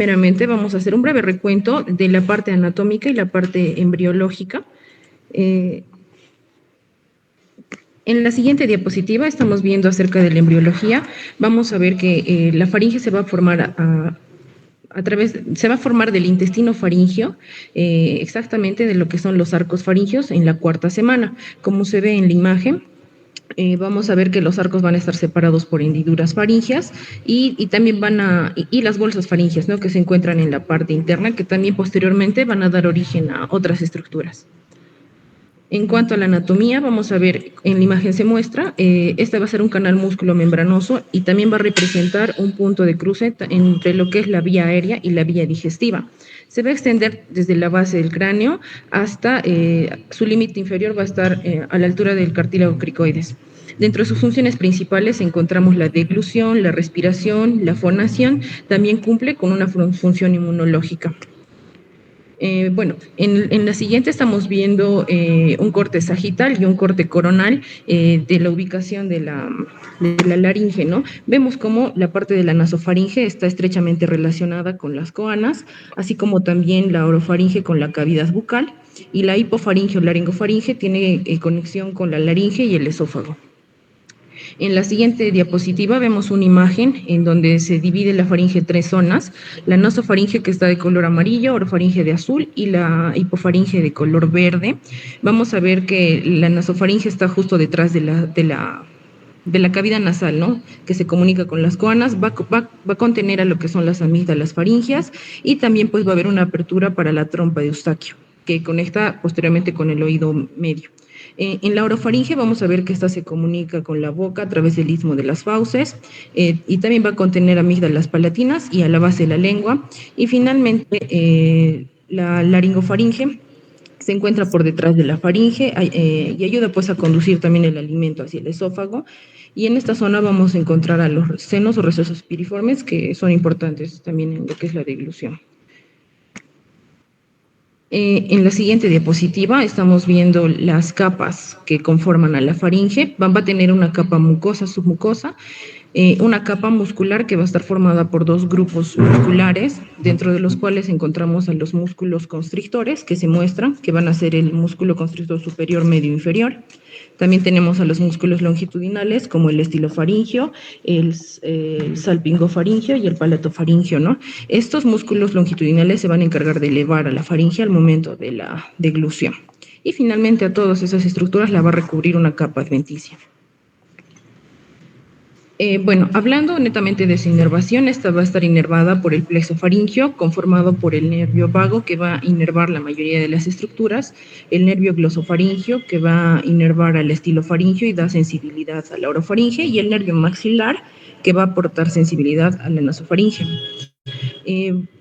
Primeramente vamos a hacer un breve recuento de la parte anatómica y la parte embriológica. En la siguiente diapositiva estamos viendo acerca de la embriología. Vamos a ver que la faringe se va a formar se va a formar del intestino faríngeo, exactamente de lo que son los arcos faringeos en la cuarta semana. Como se ve en la imagen, vamos a ver que los arcos van a estar separados por hendiduras faríngeas y también y las bolsas faríngeas, ¿no?, que se encuentran en la parte interna, que también posteriormente van a dar origen a otras estructuras. En cuanto a la anatomía, vamos a ver, en la imagen se muestra, este va a ser un canal músculo membranoso y también va a representar un punto de cruce entre lo que es la vía aérea y la vía digestiva. Se va a extender desde la base del cráneo hasta su límite inferior, va a estar a la altura del cartílago cricoides. Dentro de sus funciones principales encontramos la deglución, la respiración, la fonación, también cumple con una función inmunológica. Bueno, en la siguiente estamos viendo un corte sagital y un corte coronal de la ubicación de la laringe, ¿no? Vemos cómo la parte de la nasofaringe está estrechamente relacionada con las coanas, así como también la orofaringe con la cavidad bucal, y la hipofaringe o laringofaringe tiene conexión con la laringe y el esófago. En la siguiente diapositiva vemos una imagen en donde se divide la faringe en tres zonas: la nasofaringe, que está de color amarillo, orofaringe de azul y la hipofaringe de color verde. Vamos a ver que la nasofaringe está justo detrás de la cavidad nasal, ¿no?, que se comunica con las coanas, va a contener a lo que son las amígdalas faringeas, y también pues va a haber una apertura para la trompa de Eustaquio, que conecta posteriormente con el oído medio. En la orofaringe vamos a ver que esta se comunica con la boca a través del istmo de las fauces, y también va a contener amígdalas palatinas y a la base de la lengua. Y finalmente la laringofaringe se encuentra por detrás de la faringe y ayuda pues a conducir también el alimento hacia el esófago. Y en esta zona vamos a encontrar a los senos o recesos piriformes, que son importantes también en lo que es la deglución. En la siguiente diapositiva estamos viendo las capas que conforman a la faringe. Va a tener una capa mucosa, submucosa, una capa muscular que va a estar formada por dos grupos musculares, dentro de los cuales encontramos a los músculos constrictores, que se muestran, que van a ser el músculo constrictor superior, medio, inferior. También tenemos a los músculos longitudinales, como el estilofaringio, el salpingofaringio y el palatofaringio, ¿no? Estos músculos longitudinales se van a encargar de elevar a la faringe al momento de la deglución. Y finalmente a todas esas estructuras la va a recubrir una capa adventicia. Bueno, hablando netamente de su inervación, esta va a estar inervada por el plexo faríngeo, conformado por el nervio vago, que va a inervar la mayoría de las estructuras, el nervio glosofaríngeo, que va a inervar al estilofaríngeo y da sensibilidad a la orofaringe, y el nervio maxilar, que va a aportar sensibilidad a la nasofaringe.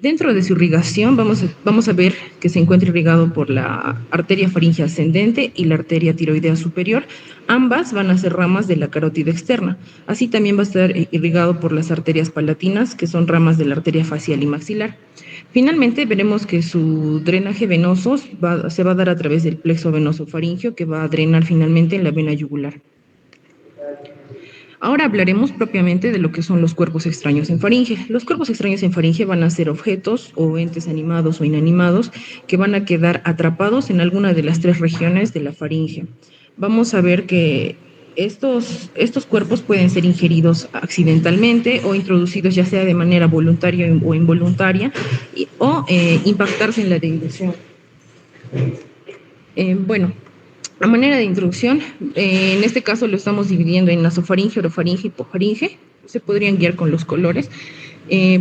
Dentro de su irrigación vamos a ver que se encuentra irrigado por la arteria faríngea ascendente y la arteria tiroidea superior. Ambas van a ser ramas de la carótida externa. Así también va a estar irrigado por las arterias palatinas, que son ramas de la arteria facial y maxilar. Finalmente veremos que su drenaje venoso se va a dar a través del plexo venoso faríngeo, que va a drenar finalmente en la vena yugular. Ahora hablaremos propiamente de lo que son los cuerpos extraños en faringe. Los cuerpos extraños en faringe van a ser objetos o entes animados o inanimados que van a quedar atrapados en alguna de las tres regiones de la faringe. Vamos a ver que estos cuerpos pueden ser ingeridos accidentalmente o introducidos ya sea de manera voluntaria o involuntaria, o impactarse en la deglución. Bueno, a manera de introducción, en este caso lo estamos dividiendo en nasofaringe, orofaringe y hipofaringe. Se podrían guiar con los colores.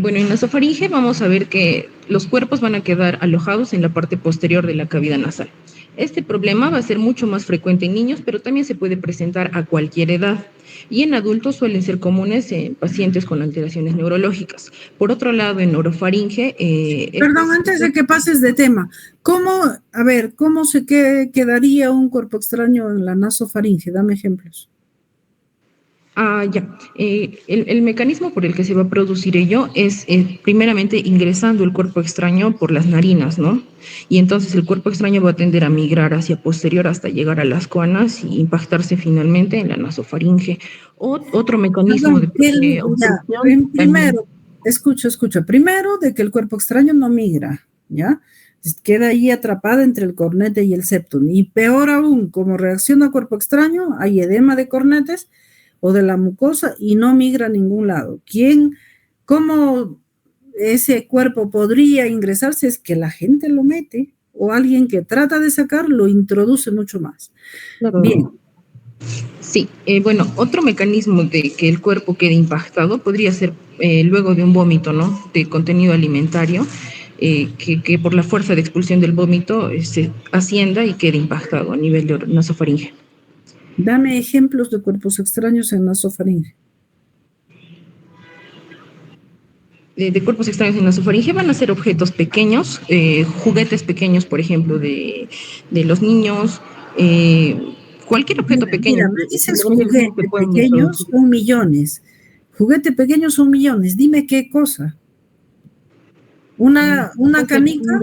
Bueno, en nasofaringe vamos a ver que los cuerpos van a quedar alojados en la parte posterior de la cavidad nasal. Este problema va a ser mucho más frecuente en niños, pero también se puede presentar a cualquier edad. Y en adultos suelen ser comunes en pacientes con alteraciones neurológicas. Por otro lado, en orofaringe... Perdón, antes de que pases de tema, ¿cómo quedaría un cuerpo extraño en la nasofaringe? Dame ejemplos. El mecanismo por el que se va a producir ello es primeramente ingresando el cuerpo extraño por las narinas, ¿no? Y entonces el cuerpo extraño va a tender a migrar hacia posterior hasta llegar a las coanas y impactarse finalmente en la nasofaringe. Otro mecanismo de obstrucción. Primero, escucha. Primero, de que el cuerpo extraño no migra, ¿ya? Queda ahí atrapada entre el cornete y el septum. Y peor aún, como reacción al cuerpo extraño, hay edema de cornetes o de la mucosa y no migra a ningún lado. ¿Cómo ese cuerpo podría ingresarse? Es que la gente lo mete o alguien que trata de sacar lo introduce mucho más. Claro. Bien. Sí, bueno, otro mecanismo de que el cuerpo quede impactado podría ser luego de un vómito, ¿no? De contenido alimentario, que por la fuerza de expulsión del vómito se ascienda y quede impactado a nivel de nasofaringe. Dame ejemplos de cuerpos extraños en nasofaringe. De cuerpos extraños en nasofaringe van a ser objetos pequeños, juguetes pequeños, por ejemplo, de los niños, cualquier objeto pequeño. Mira, me dices juguete pequeños son millones. Juguete pequeño son millones. Dime qué cosa. ¿Una canica?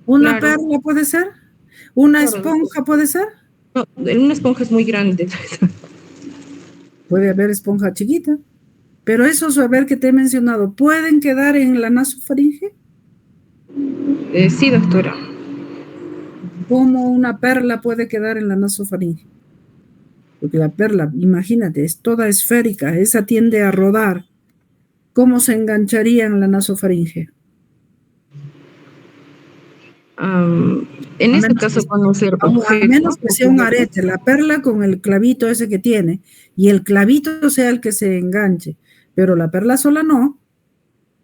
¿Una perla puede ser? ¿Una esponja puede ser? No, una esponja es muy grande. Puede haber esponja chiquita. Pero esos, a ver, que te he mencionado, ¿pueden quedar en la nasofaringe? Sí, doctora. ¿Cómo una perla puede quedar en la nasofaringe? Porque la perla, imagínate, es toda esférica, esa tiende a rodar. ¿Cómo se engancharía en la nasofaringe? En este caso van a ser objetos. A menos que sea un arete, la perla con el clavito ese que tiene, y el clavito sea el que se enganche, pero la perla sola no.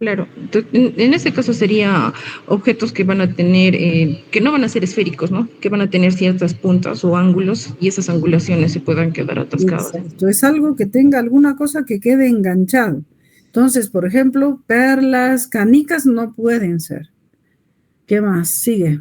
Claro, en este caso sería objetos que van a tener, que no van a ser esféricos, ¿no? Que van a tener ciertas puntas o ángulos y esas angulaciones se puedan quedar atascadas. Exacto, es algo que tenga alguna cosa que quede enganchado. Entonces, por ejemplo, perlas, canicas no pueden ser. ¿Qué más? Sigue.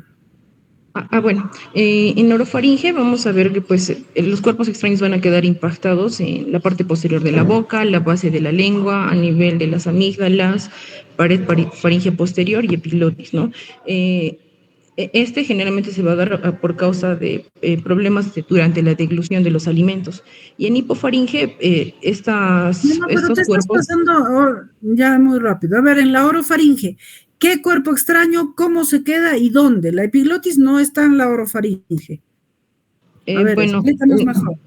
Bueno, en orofaringe vamos a ver que pues los cuerpos extraños van a quedar impactados en la parte posterior de la boca, la base de la lengua, a nivel de las amígdalas, pared faringe posterior y epiglotis, ¿no? Este generalmente se va a dar por causa de problemas durante la deglución de los alimentos. Y en hipofaringe, Pero te estás pasando ya muy rápido. A ver, en la orofaringe, ¿qué cuerpo extraño, cómo se queda y dónde? La epiglotis no está en la orofaringe. A ver, bueno, explícanos mejor.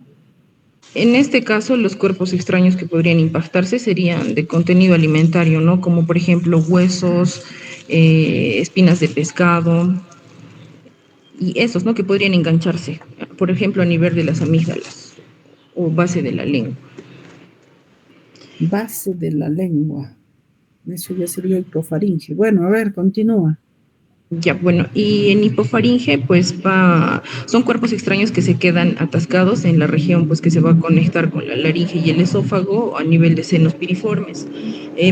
En este caso, los cuerpos extraños que podrían impactarse serían de contenido alimentario, ¿no? Como por ejemplo huesos, espinas de pescado y esos, ¿no? Que podrían engancharse, por ejemplo, a nivel de las amígdalas o base de la lengua. Base de la lengua. Eso ya sería hipofaringe. Bueno, a ver, continúa. Ya, bueno, y en hipofaringe, pues son cuerpos extraños que se quedan atascados en la región, pues que se va a conectar con la laringe y el esófago a nivel de senos piriformes.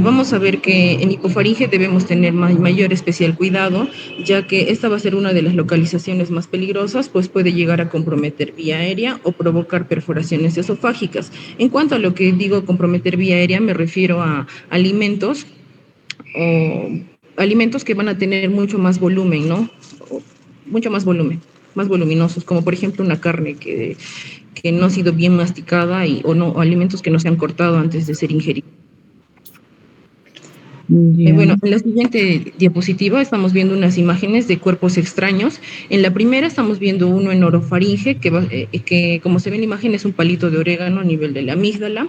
Vamos a ver que en hipofaringe debemos tener mayor especial cuidado, ya que esta va a ser una de las localizaciones más peligrosas, pues puede llegar a comprometer vía aérea o provocar perforaciones esofágicas. En cuanto a lo que digo comprometer vía aérea, me refiero a alimentos o alimentos que van a tener mucho más volumen, ¿no? Mucho más volumen, más voluminosos, como por ejemplo una carne que no ha sido bien masticada o alimentos que no se han cortado antes de ser ingeridos. Bueno, en la siguiente diapositiva estamos viendo unas imágenes de cuerpos extraños. En la primera estamos viendo uno en orofaringe, que como se ve en la imagen es un palito de orégano a nivel de la amígdala.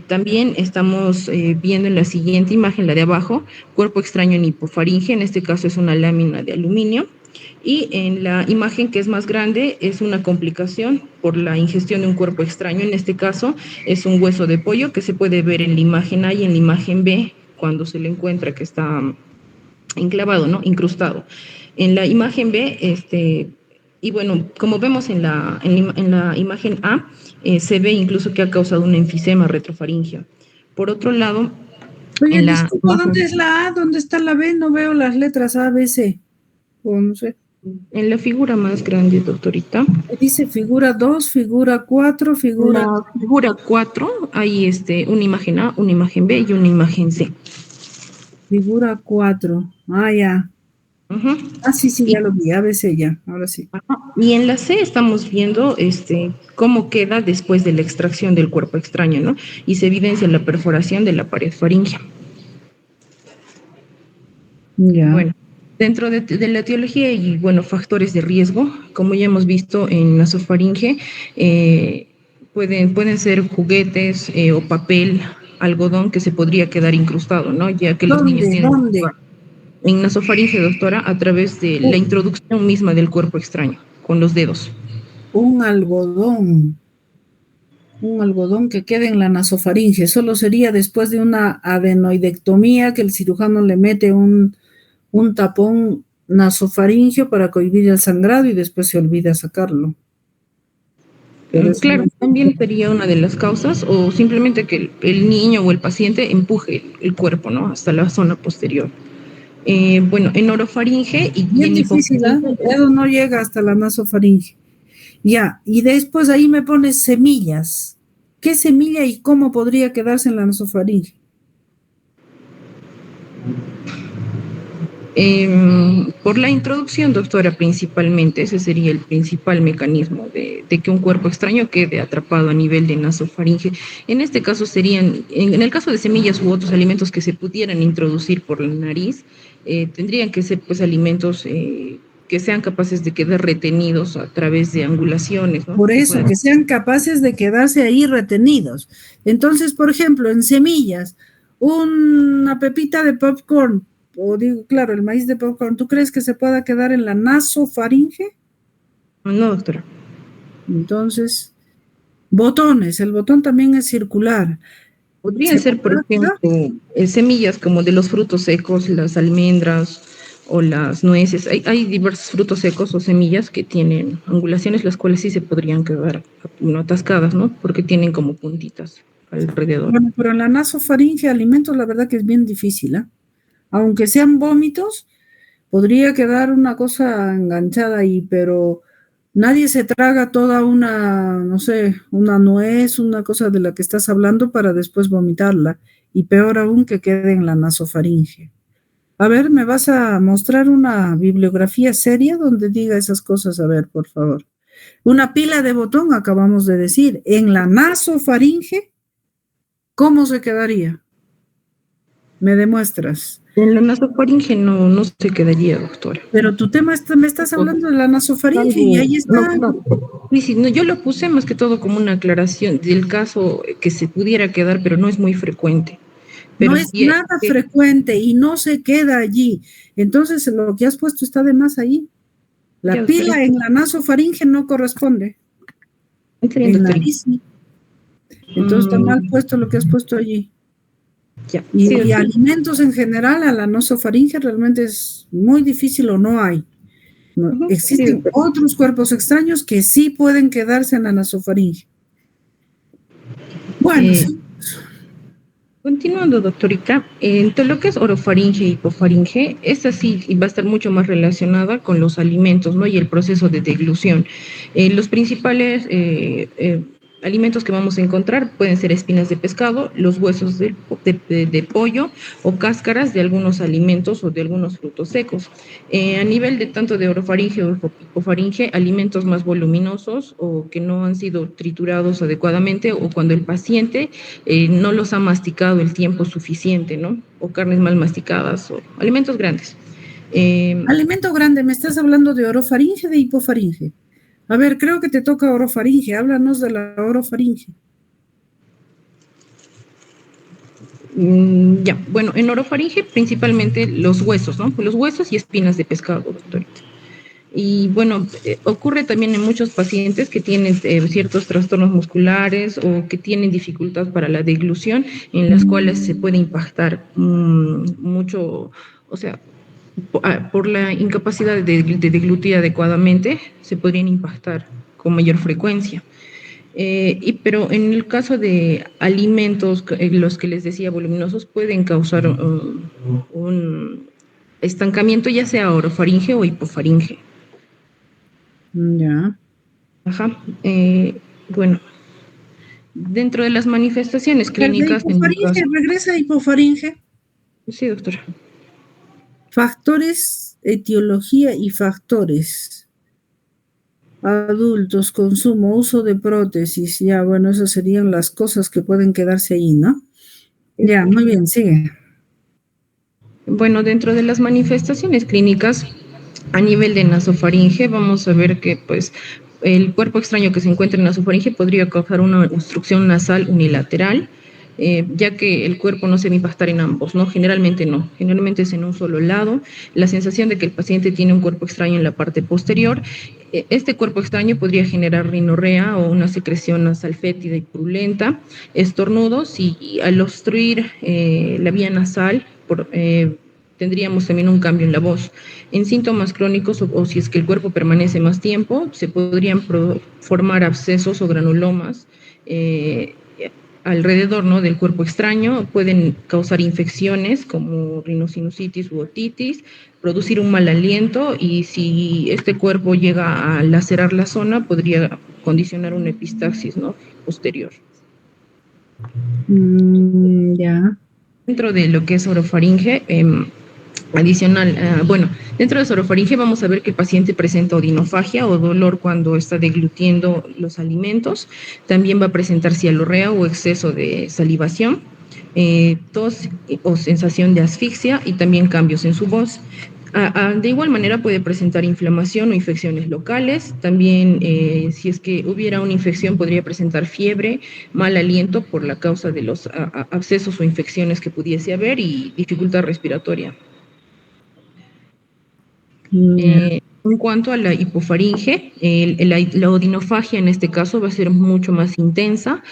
También estamos viendo en la siguiente imagen, la de abajo, cuerpo extraño en hipofaringe, en este caso es una lámina de aluminio. Y en la imagen que es más grande es una complicación por la ingestión de un cuerpo extraño, en este caso es un hueso de pollo que se puede ver en la imagen A y en la imagen B, cuando se le encuentra que está enclavado, ¿no? Incrustado. En la imagen B, y bueno, como vemos en la imagen A, se ve incluso que ha causado un enfisema retrofaringeo. Por otro lado, oye, disculpa, ¿dónde es la A? ¿Dónde está la B? No veo las letras A, B, C. O no sé. En la figura más grande, doctorita. Dice figura 2, figura 4, figura... La figura 4, hay una imagen A, una imagen B y una imagen C. Figura 4. Ah, ya. Sí, ya lo vi, ABC ya, ahora sí. Y en la C estamos viendo cómo queda después de la extracción del cuerpo extraño, ¿no? Y se evidencia la perforación de la pared faríngea. Ya. Bueno, dentro de la etiología y, bueno, factores de riesgo, como ya hemos visto en nasofaringe, pueden ser juguetes o papel, algodón que se podría quedar incrustado, ¿no? Ya que los niños ¿Dónde? tienen ¿Dónde? en nasofaringe, doctora, a través de la introducción misma del cuerpo extraño, con los dedos. Un algodón. Un algodón que quede en la nasofaringe. Solo sería después de una adenoidectomía que el cirujano le mete un tapón nasofaringeo para cohibir el sangrado y después se olvida sacarlo. Pero eso no Claro, es... también sería una de las causas, o simplemente que el niño o el paciente empuje el cuerpo, ¿no? Hasta la zona posterior. Bueno, en orofaringe y Bien en difícil, ¿ah? hipofaringe. El dedo no llega hasta la nasofaringe. Ya, y después ahí me pones semillas. ¿Qué semilla y cómo podría quedarse en la nasofaringe? Por la introducción, doctora, principalmente, ese sería el principal mecanismo de que un cuerpo extraño quede atrapado a nivel de nasofaringe. En este caso serían, en el caso de semillas u otros alimentos que se pudieran introducir por la nariz, tendrían que ser pues alimentos que sean capaces de quedar retenidos a través de angulaciones, ¿no? Por Que eso, puedan. que sean capaces de quedarse ahí retenidos. Entonces, por ejemplo, en semillas, una pepita de popcorn, o digo, claro, el maíz de popcorn, ¿tú crees que se pueda quedar en la nasofaringe? No, doctora. Entonces, botones, el botón también es circular. Podrían ¿Se ser, por podrá quedar? ejemplo, semillas como de los frutos secos, las almendras o las nueces. Hay diversos frutos secos o semillas que tienen angulaciones, las cuales sí se podrían quedar, no, atascadas, ¿no? Porque tienen como puntitas alrededor. Bueno, pero en la nasofaringe, alimentos, la verdad que es bien difícil, ¿ah? Aunque sean vómitos, podría quedar una cosa enganchada ahí, pero nadie se traga toda una, no sé, una nuez, una cosa de la que estás hablando para después vomitarla. Y peor aún que quede en la nasofaringe. A ver, ¿me vas a mostrar una bibliografía seria donde diga esas cosas? A ver, por favor. Una pila de botón, acabamos de decir, en la nasofaringe, ¿cómo se quedaría? Me demuestras. En la nasofaringe no se quedaría, doctora. Pero tu tema está, me estás hablando de la nasofaringe y ahí No, está. no. Sí, sí, no, yo lo puse más que todo como una aclaración del caso que se pudiera quedar, pero no es muy frecuente. No Pero es sí, nada frecuente y no se queda allí. Entonces, lo que has puesto está de más ahí. ya, La doctora, pila en la nasofaringe no corresponde. está bien, En doctora. nariz sí. Entonces está mal Mm, puesto lo que has puesto allí. ya, sí, Y doctora. alimentos en general a la nasofaringe realmente es muy difícil o no hay. No, Ujú, sí, existen doctora. otros cuerpos extraños que sí pueden quedarse en la nasofaringe. Bueno, Eh, sí. Continuando, doctorita, en todo lo que es orofaringe y hipofaringe, esta sí va a estar mucho más relacionada con los alimentos, ¿no? Y el proceso de deglución. Los principales alimentos que vamos a encontrar pueden ser espinas de pescado, los huesos de pollo o cáscaras de algunos alimentos o de algunos frutos secos. A nivel de tanto de orofaringe o hipofaringe, alimentos más voluminosos o que no han sido triturados adecuadamente o cuando el paciente no los ha masticado el tiempo suficiente, ¿no? O carnes mal masticadas o alimentos grandes. Eh, Alimento grande, me estás hablando de orofaringe, de hipofaringe. A ver, creo que te toca orofaringe. Háblanos de la orofaringe. ya, bueno, en orofaringe principalmente los huesos, ¿no? Los huesos y espinas de pescado, doctorita. Y bueno, ocurre también en muchos pacientes que tienen ciertos trastornos musculares o que tienen dificultad para la deglución, en las cuales se puede impactar mucho, o sea, por la incapacidad de deglutir adecuadamente, se podrían impactar con mayor frecuencia. Pero en el caso de alimentos, los que les decía voluminosos, pueden causar un estancamiento, ya sea orofaringe o hipofaringe. Ya. Ajá. Bueno, dentro de las manifestaciones A ver, de clínicas, en el hipofaringe, caso. regresa a hipofaringe. Sí, doctora. Factores, etiología y factores. Adultos, consumo, uso de prótesis. Ya, bueno, esas serían las cosas que pueden quedarse ahí, ¿no? Sí, Ya, doctora. muy bien, sigue. Bueno, dentro de las manifestaciones clínicas, a nivel de nasofaringe, vamos a ver que pues el cuerpo extraño que se encuentra en nasofaringe podría causar una obstrucción nasal unilateral, ya que el cuerpo no se va a impactar en ambos, ¿no? Generalmente no, generalmente es en un solo lado. La sensación de que el paciente tiene un cuerpo extraño en la parte posterior. Este cuerpo extraño podría generar rinorrea o una secreción nasal fétida y purulenta, estornudos y al obstruir la vía nasal, tendríamos también un cambio en la voz. En síntomas crónicos o si es que el cuerpo permanece más tiempo, se podrían formar abscesos o granulomas alrededor, ¿no?, del cuerpo extraño. Pueden causar infecciones como rinosinusitis u otitis, producir un mal aliento y si este cuerpo llega a lacerar la zona, podría condicionar una epistaxis, ¿no?, posterior. Ya. Dentro de lo que es orofaringe, dentro de sorofaringe vamos a ver que el paciente presenta odinofagia o dolor cuando está deglutiendo los alimentos. También va a presentar cialorrea o exceso de salivación, tos o sensación de asfixia y también cambios en su voz. De igual manera puede presentar inflamación o infecciones locales. También, si es que hubiera una infección, podría presentar fiebre, mal aliento por la causa de los abscesos o infecciones que pudiese haber y dificultad respiratoria. En cuanto a la hipofaringe, la odinofagia en este caso va a ser mucho más intensa,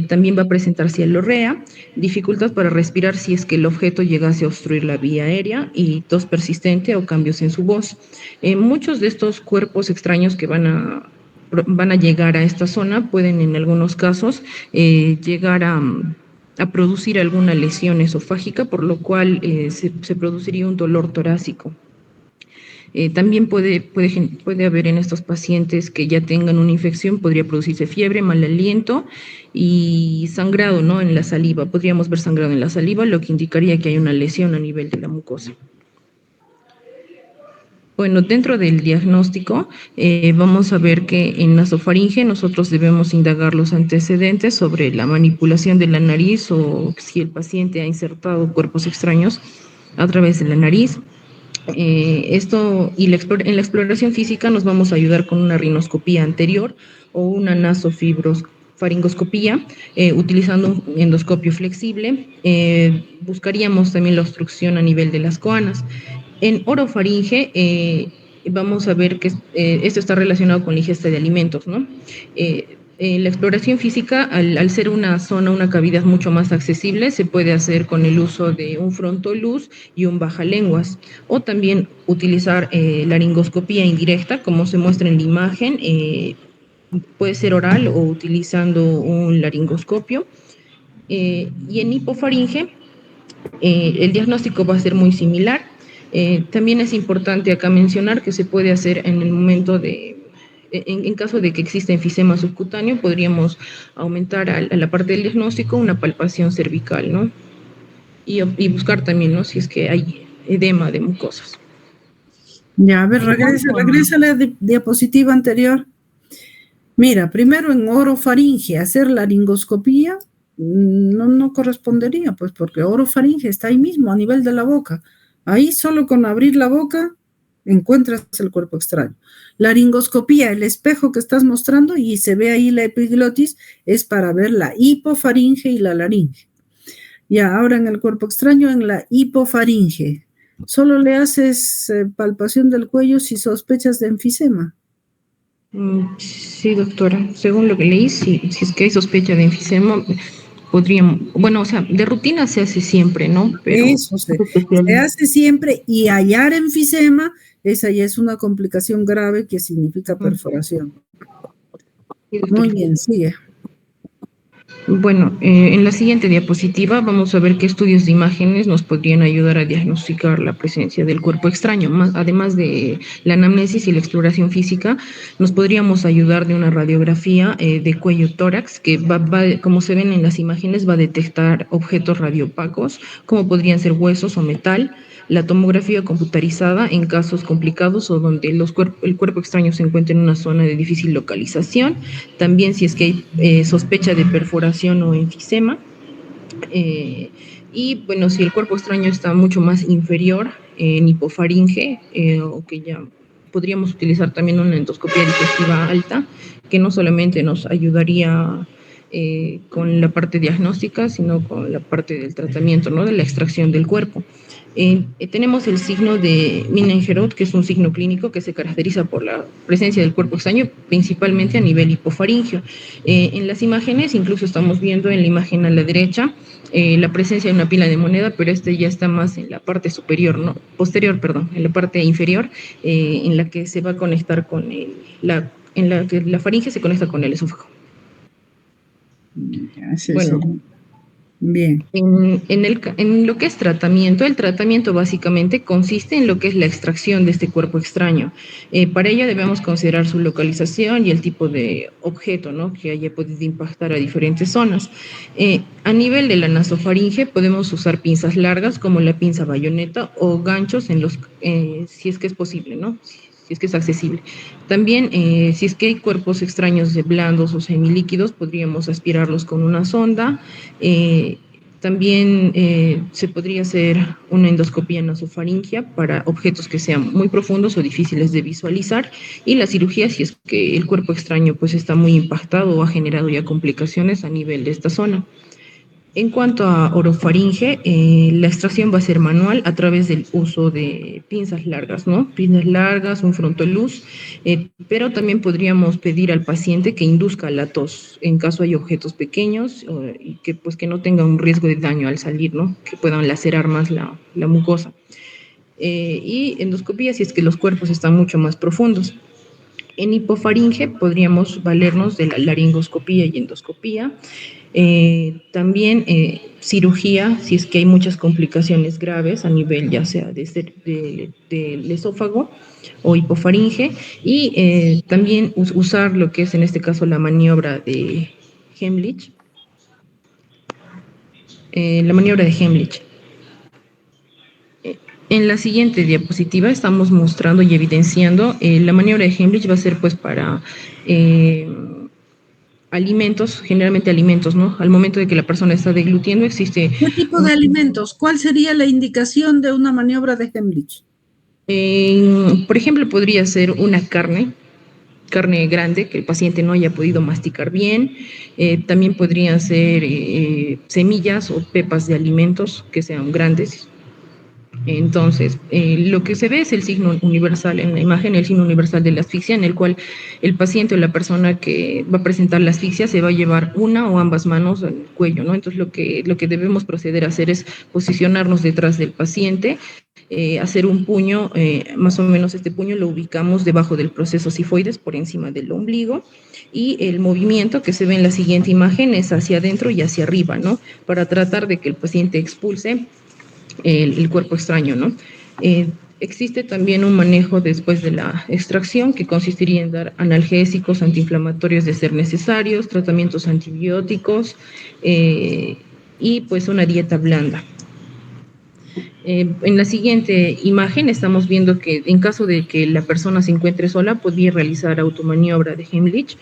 también va a presentar cialorrea, dificultad para respirar si es que el objeto llegase a obstruir la vía aérea y tos persistente o cambios en su voz. Muchos de estos cuerpos extraños que van a llegar a esta zona pueden en algunos casos llegar a producir alguna lesión esofágica, por lo cual se produciría un dolor torácico. También puede haber en estos pacientes que ya tengan una infección, podría producirse fiebre, mal aliento y sangrado, ¿no?, en la saliva. Podríamos ver sangrado en la saliva, lo que indicaría que hay una lesión a nivel de la mucosa. Bueno, dentro del diagnóstico vamos a ver que en nasofaringe nosotros debemos indagar los antecedentes sobre la manipulación de la nariz o si el paciente ha insertado cuerpos extraños a través de la nariz. En la exploración física nos vamos a ayudar con una rinoscopía anterior o una nasofaringoscopía utilizando un endoscopio flexible. Buscaríamos también la obstrucción a nivel de las coanas. En orofaringe vamos a ver que esto está relacionado con la ingesta de alimentos, ¿no? La exploración física, al ser una zona, una cavidad mucho más accesible, se puede hacer con el uso de un frontoluz y un bajalenguas, o también utilizar laringoscopía indirecta, como se muestra en la imagen, puede ser oral o utilizando un laringoscopio. Y en hipofaringe, el diagnóstico va a ser muy similar. También es importante acá mencionar que se puede hacer en el momento en caso de que exista enfisema subcutáneo, podríamos aumentar a la parte del diagnóstico una palpación cervical, ¿no? Y buscar también, ¿no?, si es que hay edema de mucosas. Ya, a ver, regresa a la diapositiva anterior. Mira, primero en orofaringe, hacer laringoscopía no correspondería, pues porque orofaringe está ahí mismo, a nivel de la boca. Ahí solo con abrir la boca encuentras el cuerpo extraño. Laringoscopía, el espejo que estás mostrando y se ve ahí la epiglotis, es para ver la hipofaringe y la laringe. Ya, ahora en el cuerpo extraño, en la hipofaringe, solo le haces palpación del cuello si sospechas de enfisema. Sí, doctora. Según lo que leí, si es que hay sospecha de enfisema, podríamos, bueno, o sea, de rutina se hace siempre, ¿no? Pero eso se hace siempre y hallar enfisema, esa ya es una complicación grave que significa perforación. Muy bien, sigue. Bueno, en la siguiente diapositiva vamos a ver qué estudios de imágenes nos podrían ayudar a diagnosticar la presencia del cuerpo extraño. Además de la anamnesis y la exploración física, nos podríamos ayudar de una radiografía de cuello-tórax que como se ven en las imágenes, va a detectar objetos radiopacos, como podrían ser huesos o metal. La tomografía computarizada en casos complicados o donde el cuerpo extraño se encuentra en una zona de difícil localización. También si es que hay sospecha de perforación o enfisema. Y bueno, si el cuerpo extraño está mucho más inferior en hipofaringe, o que ya podríamos utilizar también una endoscopia digestiva alta, que no solamente nos ayudaría con la parte diagnóstica, sino con la parte del tratamiento, ¿no? De la extracción del cuerpo. Tenemos el signo de Minengerod, que es un signo clínico que se caracteriza por la presencia del cuerpo extraño, principalmente a nivel hipofaringio. En las imágenes, incluso estamos viendo en la imagen a la derecha, la presencia de una pila de moneda, pero este ya está más en la parte superior, ¿no? Posterior, perdón, en la parte inferior, en la que se va a conectar con en la que la faringe se conecta con el esófago. Ya, es Bueno, eso. Bien. En lo que es tratamiento, el tratamiento básicamente consiste en lo que es la extracción de este cuerpo extraño. Para ello debemos considerar su localización y el tipo de objeto, ¿no? Que haya podido impactar a diferentes zonas. A nivel de la nasofaringe podemos usar pinzas largas como la pinza bayoneta o ganchos si es que es posible, ¿no? Si es que es accesible. También, si es que hay cuerpos extraños de blandos o semilíquidos, podríamos aspirarlos con una sonda. También se podría hacer una endoscopia nasofaringia para objetos que sean muy profundos o difíciles de visualizar, y la cirugía si es que el cuerpo extraño pues está muy impactado o ha generado ya complicaciones a nivel de esta zona. En cuanto a orofaringe, la extracción va a ser manual a través del uso de pinzas largas, ¿no? Pinzas largas, un frontoluz, pero también podríamos pedir al paciente que induzca la tos en caso hay objetos pequeños y que pues que no tengan un riesgo de daño al salir, ¿no? Que puedan lacerar más la mucosa. Y endoscopía si es que los cuerpos están mucho más profundos. En hipofaringe podríamos valernos de la laringoscopía y endoscopía. También cirugía, si es que hay muchas complicaciones graves a nivel ya sea del esófago o hipofaringe. Y también usar lo que es en este caso la maniobra de Heimlich. La maniobra de Heimlich. En la siguiente diapositiva estamos mostrando y evidenciando la maniobra de Heimlich va a ser pues para alimentos, generalmente alimentos, ¿no? Al momento de que la persona está deglutiendo existe... ¿Qué tipo de alimentos? ¿Cuál sería la indicación de una maniobra de Heimlich? Por ejemplo, podría ser una carne grande que el paciente no haya podido masticar bien. También podrían ser semillas o pepas de alimentos que sean grandes. Entonces, lo que se ve es el signo universal en la imagen, el signo universal de la asfixia, en el cual el paciente o la persona que va a presentar la asfixia se va a llevar una o ambas manos al cuello, ¿no? Entonces, lo que debemos proceder a hacer es posicionarnos detrás del paciente, hacer un puño, más o menos este puño lo ubicamos debajo del proceso sifoides, por encima del ombligo, y el movimiento que se ve en la siguiente imagen es hacia adentro y hacia arriba, ¿no? Para tratar de que el paciente expulse el cuerpo extraño, ¿no? Existe también un manejo después de la extracción que consistiría en dar analgésicos, antiinflamatorios de ser necesarios, tratamientos antibióticos y pues una dieta blanda. En la siguiente imagen estamos viendo que en caso de que la persona se encuentre sola, podría realizar automaniobra de Heimlich.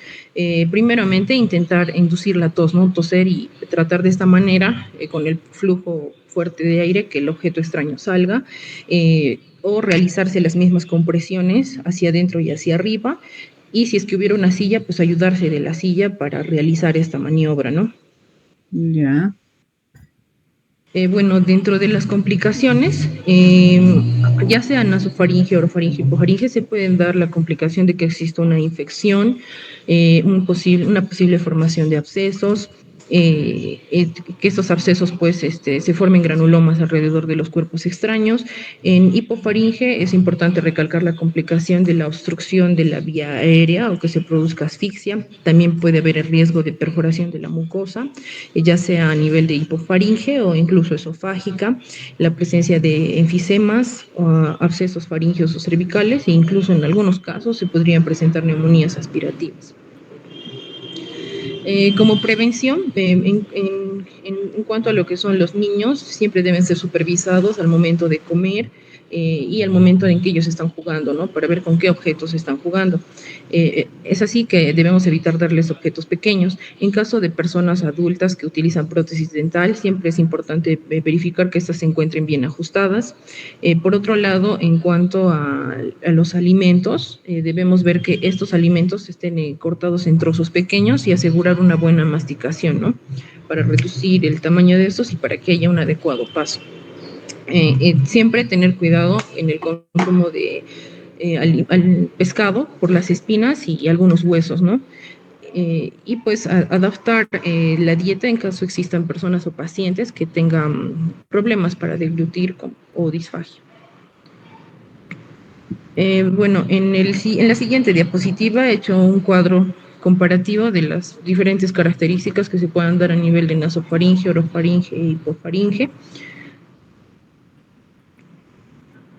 Primeramente, intentar inducir la tos, ¿no? Toser y tratar de esta manera, con el flujo fuerte de aire, que el objeto extraño salga, o realizarse las mismas compresiones hacia adentro y hacia arriba. Y si es que hubiera una silla, pues ayudarse de la silla para realizar esta maniobra, ¿no? Ya. Bueno, dentro de las complicaciones, ya sea nasofaringe, orofaringe, hipofaringe, se pueden dar la complicación de que exista una infección, una posible formación de abscesos, que estos abscesos pues se formen granulomas alrededor de los cuerpos extraños. En hipofaringe es importante recalcar la complicación de la obstrucción de la vía aérea o que se produzca asfixia. También puede haber el riesgo de perforación de la mucosa, ya sea a nivel de hipofaringe o incluso esofágica, la presencia de enfisemas, abscesos faringeos o cervicales, e incluso en algunos casos se podrían presentar neumonías aspirativas. Como prevención, en cuanto a lo que son los niños, siempre deben ser supervisados al momento de comer, y el momento en que ellos están jugando, ¿no? Para ver con qué objetos están jugando. Es así que debemos evitar darles objetos pequeños. En caso de personas adultas que utilizan prótesis dental, siempre es importante verificar que estas se encuentren bien ajustadas. Por otro lado, en cuanto a los alimentos, debemos ver que estos alimentos estén cortados en trozos pequeños y asegurar una buena masticación, ¿no? Para reducir el tamaño de estos y para que haya un adecuado paso. Siempre tener cuidado en el consumo de al pescado por las espinas y algunos huesos, ¿no? Y pues adaptar la dieta en caso existan personas o pacientes que tengan problemas para deglutir o disfagia. Bueno, en la siguiente diapositiva he hecho un cuadro comparativo de las diferentes características que se puedan dar a nivel de nasofaringe, orofaringe e hipofaringe.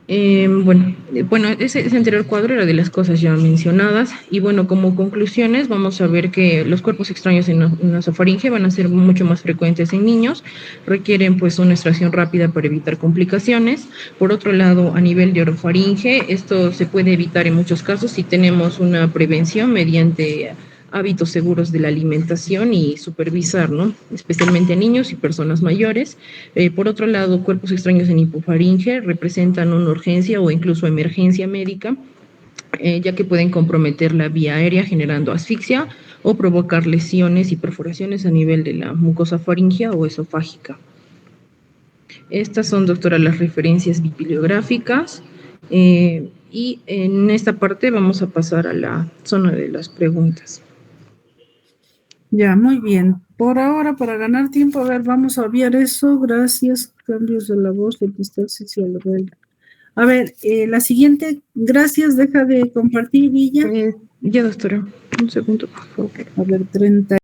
Bueno, ese anterior cuadro era de las cosas ya mencionadas y bueno, como conclusiones vamos a ver que los cuerpos extraños en nasofaringe van a ser mucho más frecuentes en niños, requieren pues una extracción rápida para evitar complicaciones. Por otro lado, a nivel de orofaringe, esto se puede evitar en muchos casos si tenemos una prevención mediante hábitos seguros de la alimentación y supervisar, ¿no? Especialmente a niños y personas mayores. Por otro lado, cuerpos extraños en hipofaringe representan una urgencia o incluso emergencia médica, ya que pueden comprometer la vía aérea generando asfixia o provocar lesiones y perforaciones a nivel de la mucosa faríngea o esofágica. Estas son, doctora, las referencias bibliográficas. Y en esta parte vamos a pasar a la zona de las preguntas. Ya, muy bien. Por ahora, para ganar tiempo, a ver, vamos a obviar eso. Gracias. Cambios de la voz, epistaxis y alveolar. A ver, la siguiente, gracias, deja de compartir, Villa. Ya, doctora, un segundo, por favor. A ver, 30.